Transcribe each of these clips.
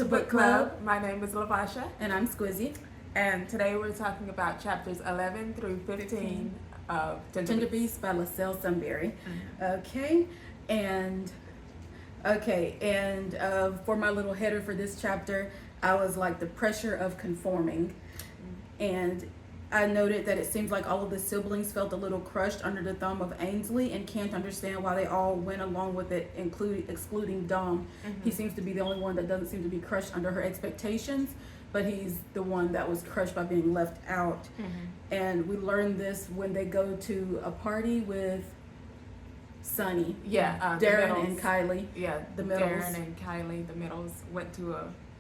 to Book Club. My name is Lavasha. And I'm Squizzy. And today we're talking about chapters 11 through 15 of Tender Beast by LaSalle Sunbury. Okay, and for my little header for this chapter, I was like the pressure of conforming. And I noted that it seems like all of the siblings felt a little crushed under the thumb of Ainsley and can't understand why they all went along with it, excluding Dom. He seems to be the only one that doesn't seem to be crushed under her expectations, but he's the one that was crushed by being left out. And we learned this when they go to a party with Sunny. Darren and Kylie. The Middles. Darren and Kylie, the Middles,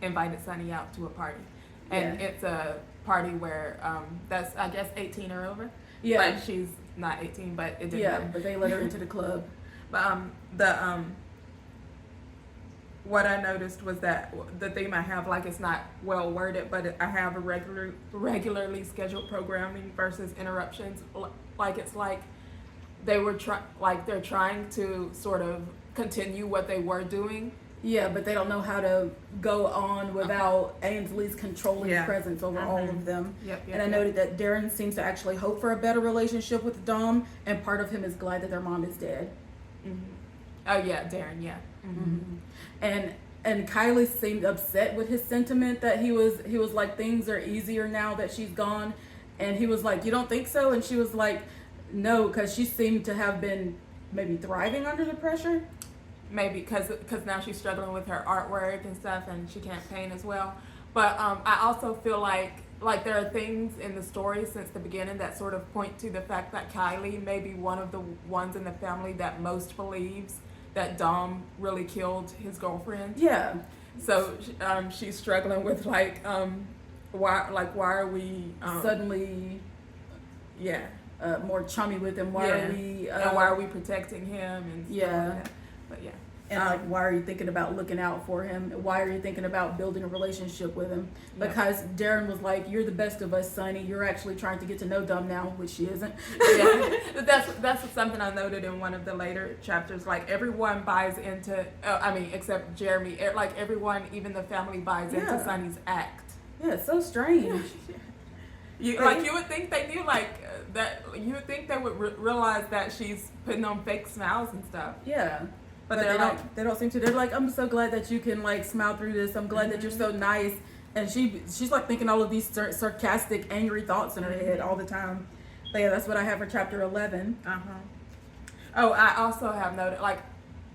invited Sunny out to a party. And it's a party where that's, I guess, 18 or over. But she's not 18, but it didn't matter. But they let her into the club. But what I noticed was that the theme I have, like, it's not well worded, but I have a regularly scheduled programming versus interruptions. Like, it's like they were they're trying to sort of continue what they were doing. Yeah, but they don't know how to go on without Ainsley's controlling presence over all of them. And I noted that Darren seems to actually hope for a better relationship with Dom, and part of him is glad that their mom is dead. Oh yeah, Darren, And Kylie seemed upset with his sentiment that he was like, things are easier now that she's gone, and he was like, you don't think so? And she was like, no, because she seemed to have been maybe thriving under the pressure. Maybe because now she's struggling with her artwork and stuff, and she can't paint as well. But I also feel like there are things in the story since the beginning that sort of point to the fact that Kylie may be one of the ones in the family that most believes that Dom really killed his girlfriend. Yeah. So she's struggling with why are we suddenly more chummy with him? Why are we protecting him and stuff like that? But and why are you thinking about looking out for him? Why are you thinking about building a relationship with him? Because Darren was like, you're the best of us, Sonny. You're actually trying to get to know Dom now, which she isn't. That's something I noted in one of the later chapters. Like, everyone buys into, except Jeremy. Like, everyone, even the family, buys into Sonny's act. Yeah, it's so strange. You would think they knew, that. You would think they would realize that she's putting on fake smiles and stuff. Yeah. But they don't seem to. They're like, I'm so glad that you can smile through this. I'm glad that you're so nice. And she's like thinking all of these sarcastic, angry thoughts in her head all the time. But yeah, that's what I have for chapter 11. Oh, I also have noted,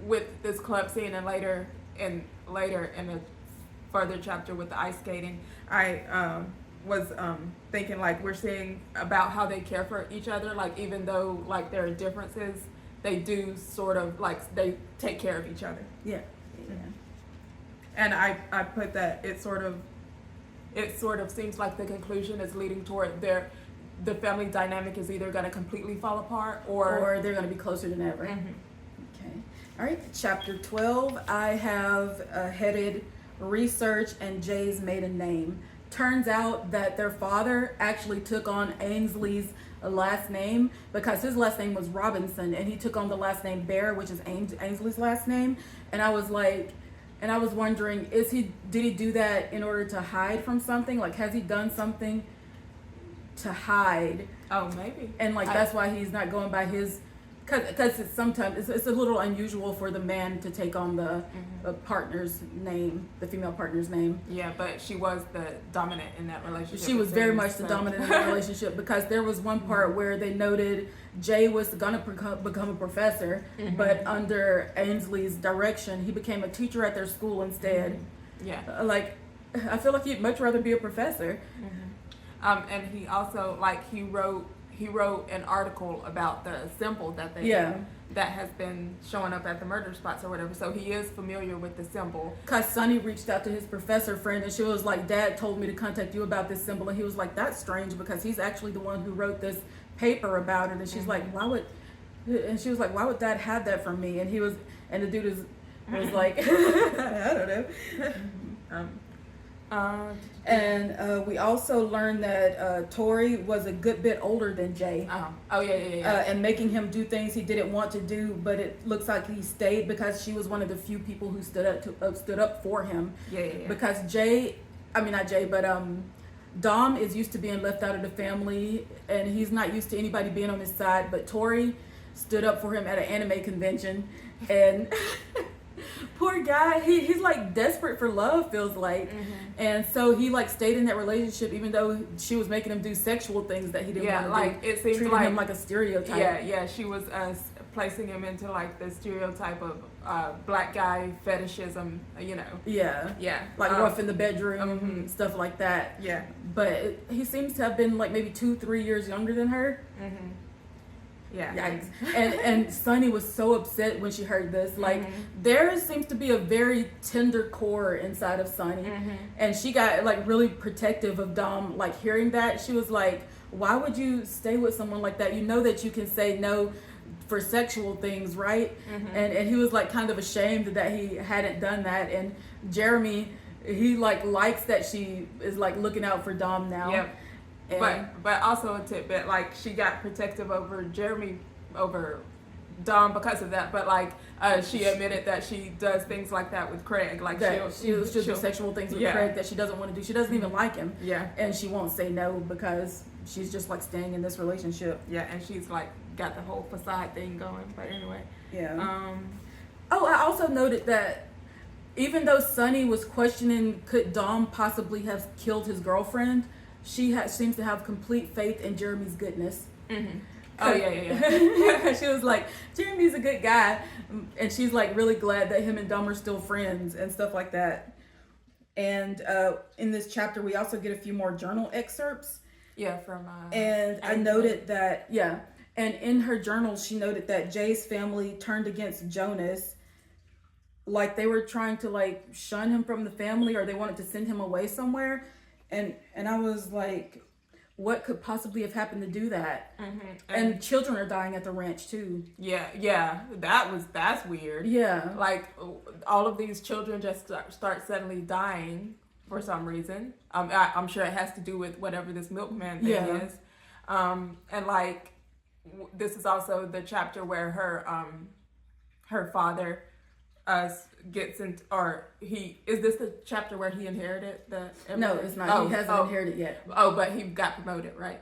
with this club scene and later in a further chapter with the ice skating, I was thinking we're seeing about how they care for each other. Even though there are differences, they do sort of they take care of each other. Yeah. And I put that it sort of seems like the conclusion is leading toward the family dynamic is either going to completely fall apart or they're going to be closer than ever. Okay. All right. Chapter 12. I have headed Research and Jay's Maiden Name. Turns out that their father actually took on Ainsley's last name because his last name was Robinson, and he took on the last name Bear, which is Ainsley's last name. And I was wondering, did he do that in order to hide from something? Has he done something to hide? Oh, maybe. And that's why he's not going by his, because sometimes it's a little unusual for the man to take on the partner's name, the female partner's name. Yeah, but she was the dominant in that relationship. She was very much the dominant in that relationship, because there was one part where they noted Jay was gonna become a professor, but under Ainsley's direction, he became a teacher at their school instead. Yeah. I feel like he'd much rather be a professor. And he also he wrote an article about the symbol that that has been showing up at the murder spots or whatever. So he is familiar with the symbol. Because Sonny reached out to his professor friend, and she was like, Dad told me to contact you about this symbol. And he was like, that's strange, because he's actually the one who wrote this paper about it. And she's like, why would Dad have that from me? And the dude was like, I don't know. And we also learned that Tori was a good bit older than Jay. Oh yeah. And making him do things he didn't want to do, but it looks like he stayed because she was one of the few people who stood up for him. Yeah. Because not Jay, but Dom is used to being left out of the family, and he's not used to anybody being on his side. But Tori stood up for him at an anime convention, and poor guy, he's like desperate for love, feels like. And so he like stayed in that relationship even though she was making him do sexual things that he didn't want to like do. it seems treating like him like a stereotype. Yeah, she was placing him into like the stereotype of black guy fetishism, Yeah, like rough in the bedroom, stuff like that. Yeah, but he seems to have been like maybe 2-3 years younger than her. Yeah. Yikes. And Sunny was so upset when she heard this. Like, there seems to be a very tender core inside of Sunny. And she got, like, really protective of Dom, like, hearing that. She was like, why would you stay with someone like that? You know that you can say no for sexual things, right? And he was, like, kind of ashamed that he hadn't done that. And Jeremy, he, like, likes that she is, like, looking out for Dom now. Yep. But also a tidbit, like she got protective over Jeremy over Dom because of that, but like she admitted that she does things like that with Craig, like she'll do sexual things with Craig that she doesn't want to do. She doesn't even like him, and she won't say no because she's just like staying in this relationship. And she's like got the whole facade thing going. But anyway, I also noted that even though Sunny was questioning could Dom possibly have killed his girlfriend, she seems to have complete faith in Jeremy's goodness. Oh yeah. She was like, Jeremy's a good guy, and she's like really glad that him and Dom are still friends and stuff like that. And in this chapter, we also get a few more journal excerpts. Yeah, from. And I noted that and in her journal, she noted that Jay's family turned against Jonas, like they were trying to like shun him from the family, or they wanted to send him away somewhere. And I was like, what could possibly have happened to do that? And children are dying at the ranch too. Yeah, that's weird. Yeah, like all of these children just start suddenly dying for some reason. I'm sure it has to do with whatever this milkman thing is. And like this is also the chapter where her father gets into, or is this the chapter where he inherited the empire? No, it's not. He hasn't inherited yet. Oh, but he got promoted, right?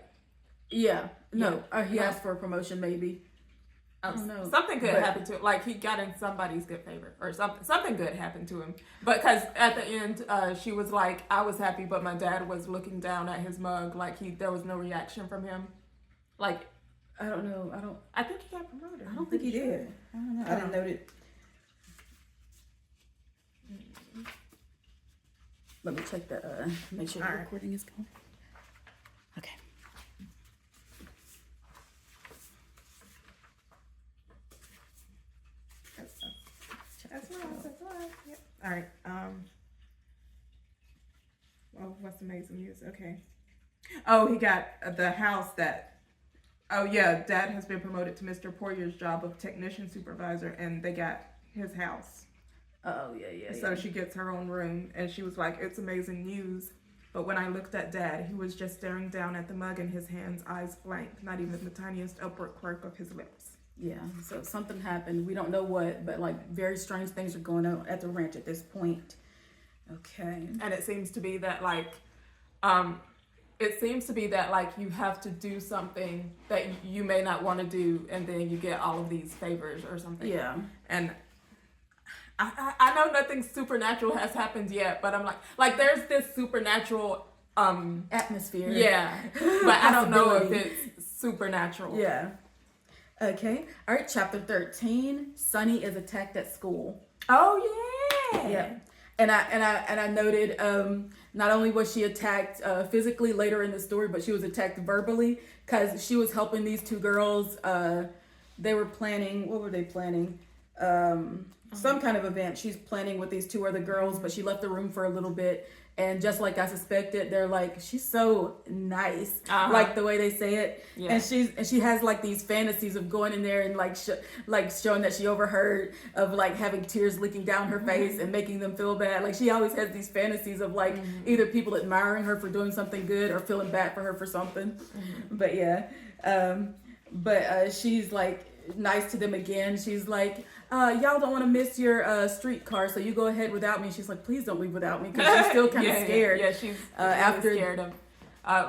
Yeah. No, he asked for a promotion, maybe. I don't know. Something good happened to him. Like he got in somebody's good favor, or something good happened to him. But because at the end, she was like, I was happy, but my dad was looking down at his mug, like there was no reaction from him. Like, I don't know. I think he got promoted. I don't think he did. I don't know. I didn't note it. Let me check the make sure the recording is going. Okay. That's right. Yep. All right. Oh, what's amazing news? Okay. Oh, he got the house that. Oh yeah, Dad has been promoted to Mr. Poyer's job of technician supervisor, and they got his house. Oh, yeah. So she gets her own room, and she was like, it's amazing news. But when I looked at Dad, he was just staring down at the mug in his hands, eyes blank, not even the tiniest upward quirk of his lips. Yeah, so something happened. We don't know what, but like very strange things are going on at the ranch at this point. Okay. And it seems to be that like, you have to do something that you may not want to do, and then you get all of these favors or something. Yeah. And I know nothing supernatural has happened yet, but I'm like there's this supernatural atmosphere. Yeah, but I don't know if it's supernatural. Yeah. Okay. All right. Chapter 13. Sunny is attacked at school. Oh yeah. Yeah. And I noted not only was she attacked physically later in the story, but she was attacked verbally because she was helping these two girls. They were planning. What were they planning? some kind of event she's planning with these two other girls, but she left the room for a little bit. And just like I suspected, they're like, she's so nice, like the way they say it. Yeah. And she has like these fantasies of going in there and like showing that she overheard, of like having tears leaking down her face and making them feel bad. Like she always has these fantasies of like either people admiring her for doing something good or feeling bad for her for something. But yeah, she's like nice to them again. She's like, y'all don't want to miss your streetcar, so you go ahead without me. She's like, please don't leave without me, because she's still kind of scared. Yeah, she's after scared of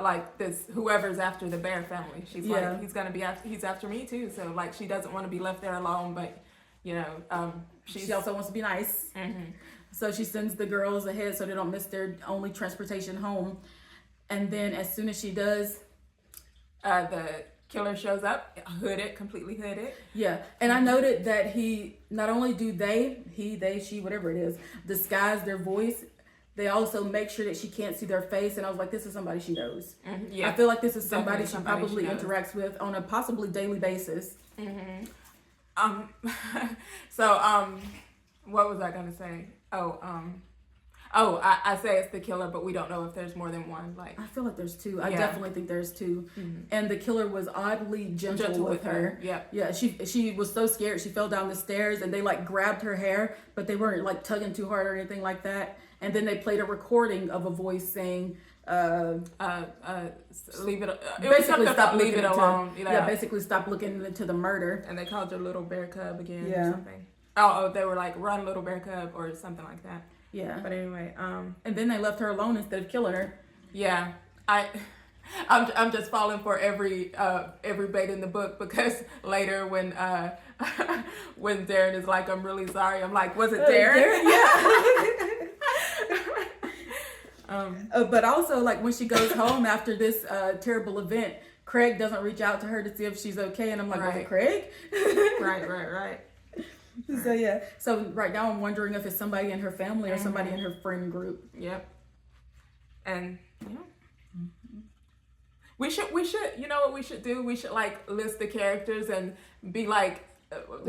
like this whoever's after the Bear family. She's like, he's after me too. So like she doesn't want to be left there alone, but you know, she also wants to be nice. So she sends the girls ahead so they don't miss their only transportation home. And then as soon as she does, the killer shows up, completely hooded. Yeah, and I noted that he, not only do they, she, whatever it is, disguise their voice, they also make sure that she can't see their face. And I was like, this is somebody she knows. Yeah. I feel like this is somebody she probably interacts with on a possibly daily basis. What was I gonna say? I say it's the killer, but we don't know if there's more than one. Like, I feel like there's two. I definitely think there's two. And the killer was oddly gentle with her. Yeah. She was so scared. She fell down the stairs, and they like grabbed her hair, but they weren't like tugging too hard or anything like that. And then they played a recording of a voice saying, leave it. Basically, leave it alone. Basically, stop looking into the murder. And they called her little bear cub again or something. Oh, they were like, run, little bear cub, or something like that. Yeah. But anyway, and then they left her alone instead of killing her. Yeah. I'm just falling for every bait in the book, because later when when Darren is like, I'm really sorry, I'm like, was it Darren? Yeah. But also, like, when she goes home after this terrible event, Craig doesn't reach out to her to see if she's okay, and I'm like, was it Craig? Right. So yeah. So right now I'm wondering if it's somebody in her family or somebody in her friend group. Yep. And we should you know what we should do? We should like list the characters and be like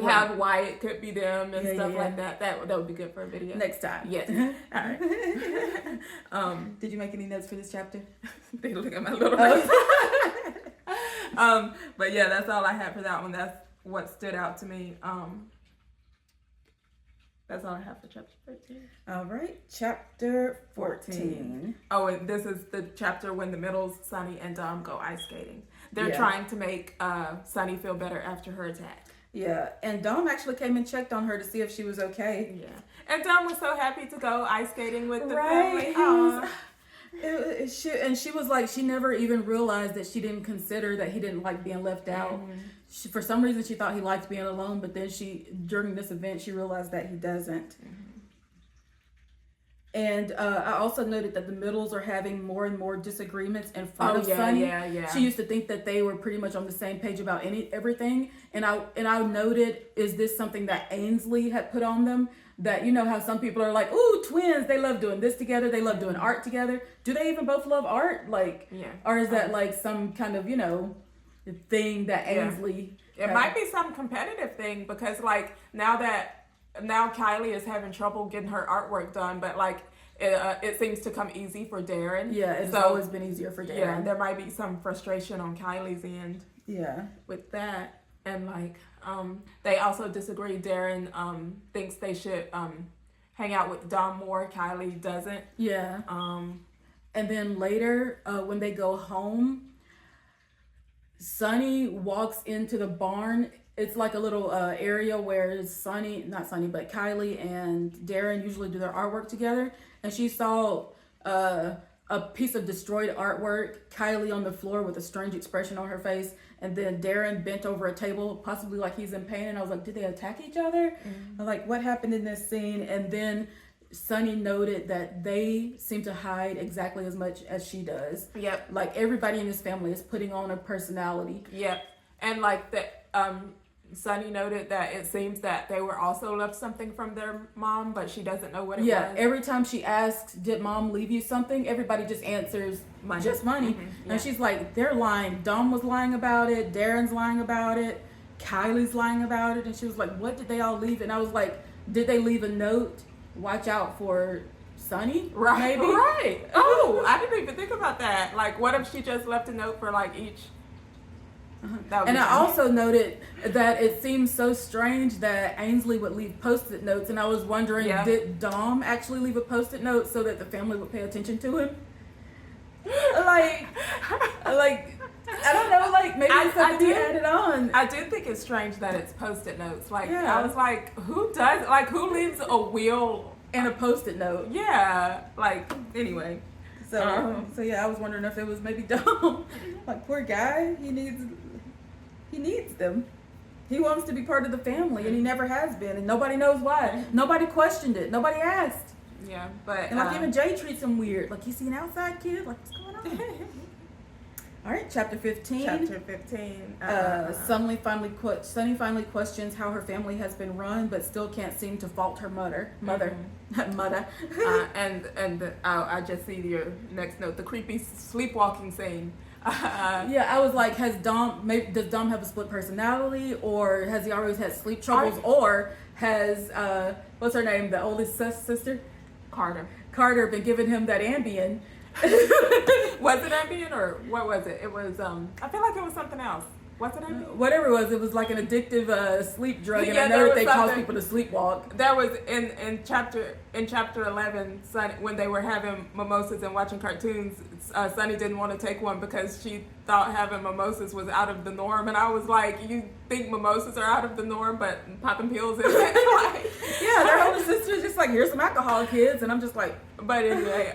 have why it could be them and stuff like that. That would be good for a video. Next time. Yes. All right. Did you make any notes for this chapter? They look at my little but yeah, that's all I had for that one. That's what stood out to me. That's all I have for chapter 13. All right, chapter 14. Oh, and this is the chapter when the Middles, Sunny, and Dom go ice skating. They're trying to make Sunny feel better after her attack. Yeah, and Dom actually came and checked on her to see if she was okay. Yeah, and Dom was so happy to go ice skating with the family. She was like, she never even realized that she didn't consider that he didn't like being left out. For some reason, she thought he liked being alone, but then during this event, she realized that he doesn't. And I also noted that the Middles are having more and more disagreements in front of Sunny. Yeah. She used to think that they were pretty much on the same page about everything. And I noted, is this something that Ainsley had put on them? That, you know how some people are like, ooh, twins, they love doing this together, they love doing art together. Do they even both love art? Like, or is that like some kind of, thing that Ainsley... It might be some competitive thing, because like now Kylie is having trouble getting her artwork done, but like it seems to come easy for Darren. Yeah, it's always been easier for Darren. Yeah, there might be some frustration on Kylie's end. Yeah, with that. And like they also disagree. Darren thinks they should hang out with Dom more. Kylie doesn't. Yeah. And then later when they go home, Sunny walks into the barn. It's like a little area where Kylie and Darren usually do their artwork together. And she saw a piece of destroyed artwork, Kylie on the floor with a strange expression on her face, and then Darren bent over a table, possibly like he's in pain. And I was like, did they attack each other? I'm like, what happened in this scene? And then Sunny noted that they seem to hide exactly as much as she does. Yep. Like everybody in this family is putting on a personality. Yep. And like that, Sunny noted that it seems that they were also left something from their mom, but she doesn't know what it was. Yeah, every time she asks, did mom leave you something? Everybody just answers, just money. And she's like, they're lying. Dom was lying about it. Darren's lying about it. Kylie's lying about it, and she was like, what did they all leave? And I was like, did they leave a note? Watch out for Sunny? Right. Maybe? Right. Oh, I didn't even think about that. Like, what if she just left a note for like each? That would And be I fun. also noted that it seems so strange that Ainsley would leave post-it notes, and I was wondering, Yeah. did Dom actually leave a post-it note so that the family would pay attention to him? like, I don't know, like maybe it's something he added on. I do think it's strange that it's post-it notes. Like, Yeah. I was like, who leaves a wheel? And a post-it note. Yeah. Like, anyway. So yeah, I was wondering if it was maybe Dom. Like, poor guy, he needs them. He wants to be part of the family, and he never has been, and nobody knows why. Nobody questioned it. Nobody asked. Yeah, but And like even Jay treats him weird. Like, you see an outside kid? Like, what's going on? All right, chapter 15. Chapter 15. Sunny finally questions how her family has been run, but still can't seem to fault her mother. Mother. And I just see your next note, the creepy sleepwalking scene. Yeah, I was like, does Dom have a split personality, or has he always had sleep troubles, or has what's her name, the oldest sister, Carter, been giving him that Ambien? Was it Ambien or what was it? It was I feel like it was something else. Was it Ambien? Whatever it was like an addictive sleep drug, and Yeah, I there know that was they cause something. people to sleepwalk. There was in chapter 11, when they were having mimosas and watching cartoons, Sunny didn't want to take one because she thought having mimosas was out of the norm, and I was like, you think mimosas are out of the norm, but popping pills isn't? Like, Yeah, their older sister's just like, here's some alcohol, kids, and I'm just like, but anyway,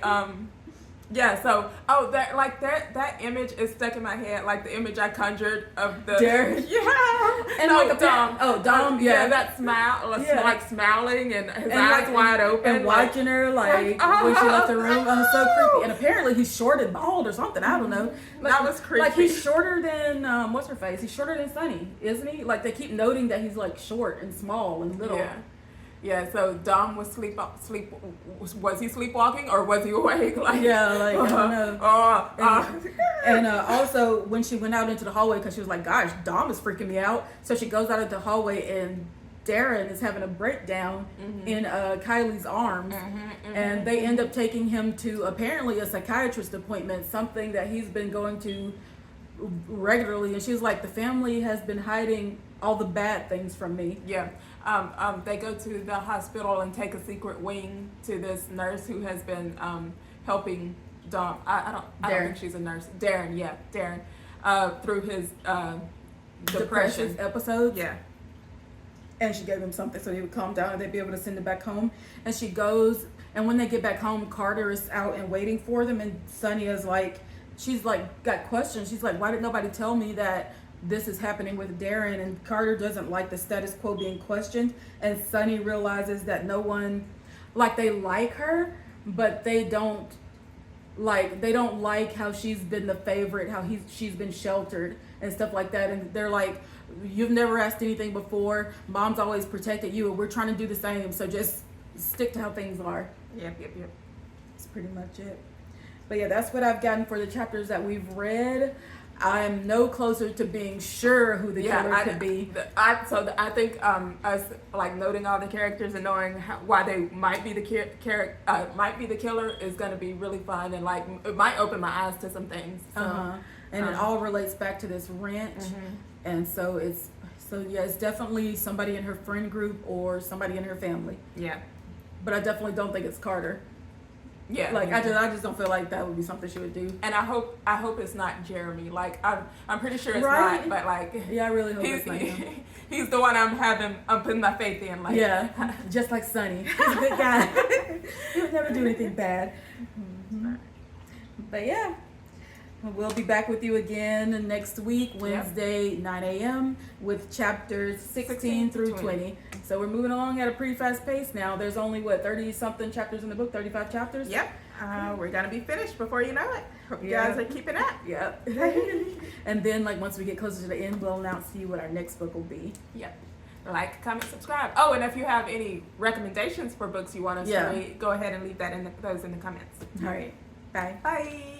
yeah, so that image is stuck in my head, like the image I conjured of the Derek. Yeah, And no, like a Dom. Dom, yeah. that smile, Yeah. like smiling and his and eyes like, wide open, and like, watching her like when she left the room. Oh, so creepy. And apparently he's short and bald or something. I don't know. That was creepy. Like he's shorter than what's her face? He's shorter than Sunny, isn't he? Like they keep noting that he's like short and small and little. Yeah. So Dom was was he sleepwalking or was he awake? Like, Yeah, like I don't know. And also when she went out into the hallway, because she was like, gosh, Dom is freaking me out. So she goes out into the hallway and Darren is having a breakdown in Kylie's arms, and they end up taking him to apparently a psychiatrist appointment, something that he's been going to regularly. And she was like, the family has been hiding all the bad things from me. Yeah. They go to the hospital and take a secret wing to this nurse who has been helping Dom. I don't think she's a nurse. Darren, through his depression episodes. Yeah. And she gave him something so he would calm down and they'd be able to send him back home. And she goes, and when they get back home, Carter is out and waiting for them, and Sunny is like, she's like got questions. She's like, why did nobody tell me that this is happening with Darren? And Carter doesn't like the status quo being questioned, and Sunny realizes that no one, like, they like her, but they don't like how she's been the favorite, how she's been sheltered and stuff like that. And they're like, you've never asked anything before, mom's always protected you, and we're trying to do the same, so just stick to how things are. Yep. That's pretty much it. But yeah, that's what I've gotten for the chapters that we've read. I'm no closer to being sure who the killer could be. I think us like noting all the characters and knowing why they might be the killer is going to be really fun, and like it might open my eyes to some things. So, and it all relates back to this ranch, and so it's definitely somebody in her friend group or somebody in her family. Yeah, but I definitely don't think it's Carter. Yeah, like I just don't feel like that would be something she would do. And I hope it's not Jeremy. Like I'm pretty sure it's right? not. But like, yeah, I really hope it's not him. He's the one I'm putting my faith in. Like, yeah, just like Sunny. He's a good guy. He would never do anything bad. But yeah, we'll be back with you again next week, Wednesday, 9 a.m. with chapters 16 through 20. So we're moving along at a pretty fast pace now. There's only, 30-something chapters in the book, 35 chapters? Yep. We're going to be finished before you know it. Hope you guys are keeping up. Yep. And then, once we get closer to the end, we'll announce to you what our next book will be. Yep. Like, comment, subscribe. Oh, and if you have any recommendations for books you want us to read, go ahead and leave those in the comments. All right. Bye. Bye.